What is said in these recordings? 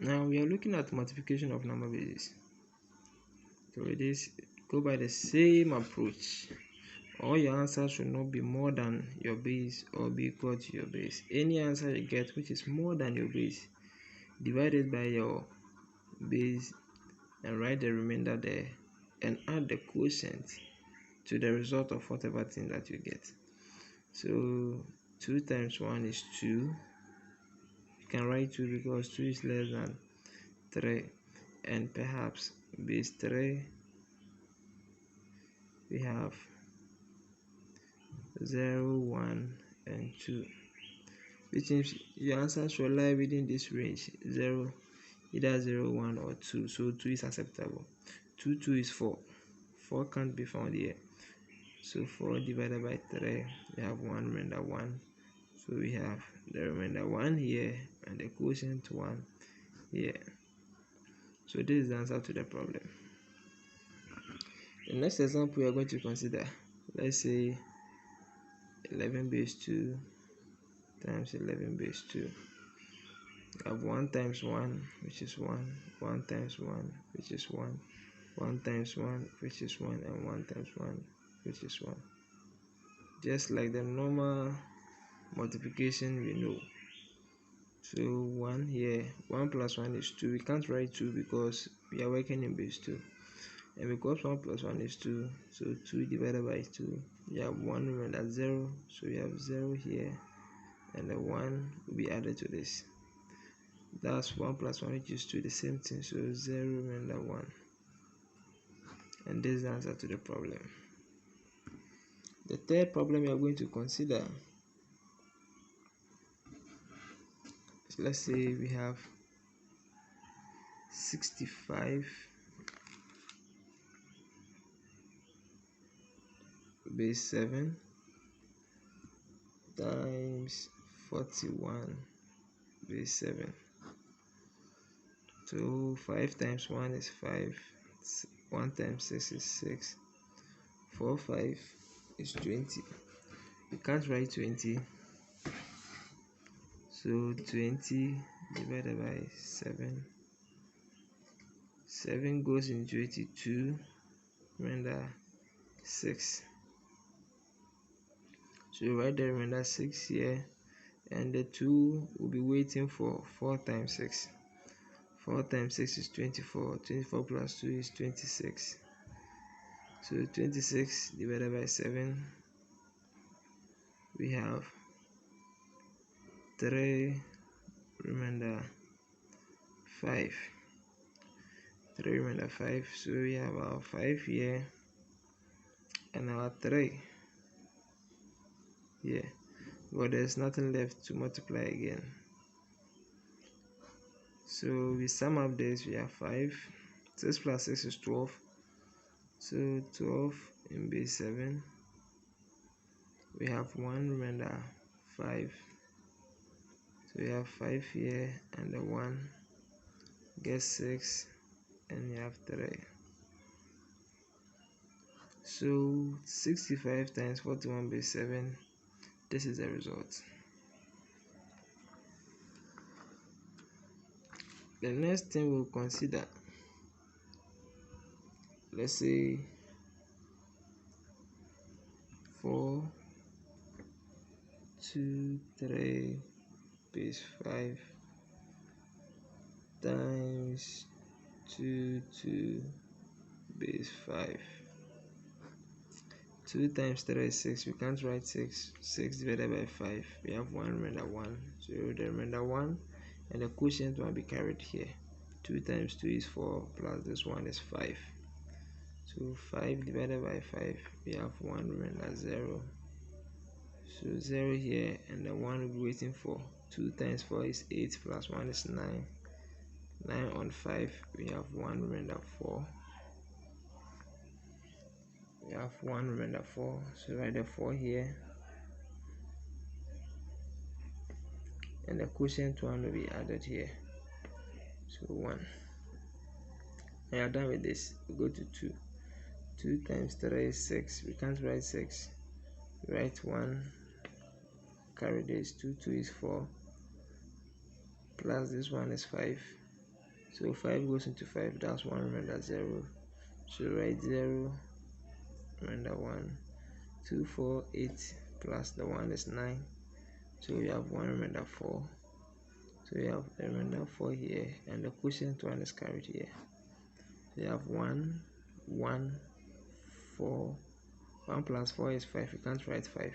Now we are looking at multiplication of number bases. So it is go by the same approach. All your answers should not be more than your base or be equal to your base. Any answer you get which is more than your base, divide it by your base and write the remainder there and add the quotient to the result of whatever thing that you get. So 2 times 1 is 2. You can write 2 because 2 is less than 3, and perhaps base 3 we have 0, 1 and 2, which means your answer should lie within this range, either 0, 1 or 2. So 2 is acceptable. 2 is 4. 4 can't be found here. So 4 divided by 3, we have 1 remainder 1. So we have the remainder 1 here and the quotient 1 here. So this is the answer to the problem. The next example we are going to consider, let's say 11 base 2 times 11 base 2. We have 1 times 1, which is 1, 1 times 1, which is 1, 1 times 1, which is 1, and 1 times 1, which is 1. Just like the normal multiplication we know. So 1 here, 1 plus 1 is 2. We can't write 2 because we are working in base 2. And because 1 plus 1 is 2, so 2 divided by 2, you have 1 remainder 0. So we have 0 here, and the 1 will be added to this. That's 1 plus 1, which is 2, the same thing. So 0 remainder 1. And this is the answer to the problem. The third problem we are going to consider, let's say we have 65 base 7 times 41 base 7. So 5 times 1 is 5, 1 times 6 is 6, 4 5 is 20. You can't write 20, so 20 divided by 7, 7 goes into 82, remainder 6. So you write the remainder 6 here, and the 2 will be waiting for 4 times 6. 4 times 6 is 24. 24 plus 2 is 26. So 26 divided by 7, we have 3 remainder 5. 3 remainder 5. So we have our 5 here and our 3 here. But there's nothing left to multiply again. So we sum up this, we have 5. 6 plus 6 is 12. So 12 in base 7. We have 1 remainder 5. So we have 5 here and the 1 gets 6, and you have 3. So 65 times 41 base 7, this is the result. The next thing we'll consider, let's say 4 2 3 base 5 times 2 2 base 5. 2 times 3 is 6. We can't write 6. 6 divided by 5, we have 1 remainder 1. So the remainder 1 and the quotient will be carried here. 2 times 2 is 4, plus this 1 is 5. So 5 divided by 5, we have 1 remainder 0. So 0 here, and the 1 will be waiting for 2 times 4 is 8, plus 1 is 9. 9 on 5, we have 1 remainder 4. We have 1 remainder 4. So write the 4 here, and the quotient 1 will be added here. So 1. When you are done with this, we go to 2. 2 times 3 is 6. We can't write 6. We write 1. Carry this. 2 2 is 4. Plus this 1 is 5. So 5 goes into 5, that's 1 remainder 0. So write 0 remainder 1. 2, 4, 8 plus the 1 is 9. So we have 1 remainder 4. So we have a remainder 4 here, and the quotient 1 is carried here. So we have 1, 1, 4. 1 plus 4 is 5. You can't write 5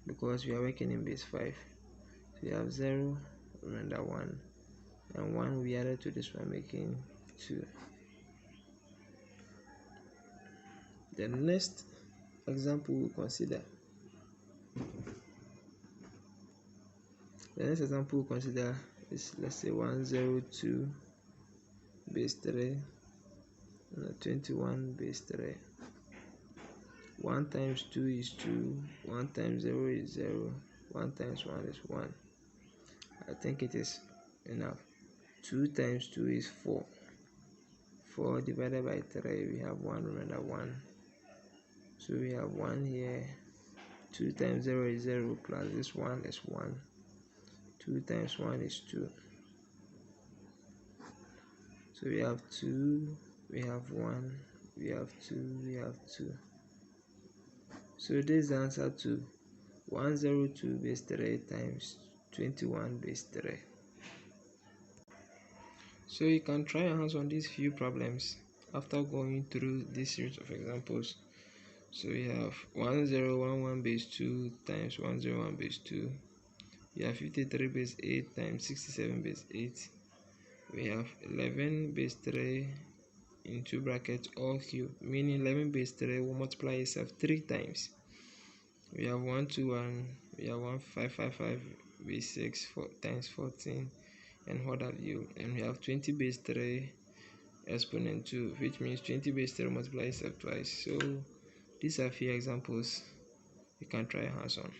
because we are working in base 5. So we have 0 remainder 1, and 1 we added to this one, making 2. The next example we'll consider. Is, let's say, 102 base 3 and 21 base 3. 1 times 2 is 2, 1 times 0 is 0, 1 times 1 is 1. I think it is enough. 2 times 2 is 4. 4 divided by 3, we have 1 remainder 1. So we have 1 here. 2 times 0 is 0, plus this 1 is 1. 2 times 1 is 2. So we have 2, we have 1, we have 2, we have 2. So this is the answer to 102 base 3 times 21 base 3. So you can try your hands on these few problems after going through this series of examples. So we have 1011 base 2 times 101 base 2. We have 53 base 8 times 67 base 8. We have 11 base 3 in two brackets all cube, meaning 11 base 3 will multiply itself 3 times. We have 121, we have 1555 base 6 times 14, and what have you. And we have 20 base 3 exponent 2, which means 20 base 3 multiply itself twice. So these are few examples you can try your hands on.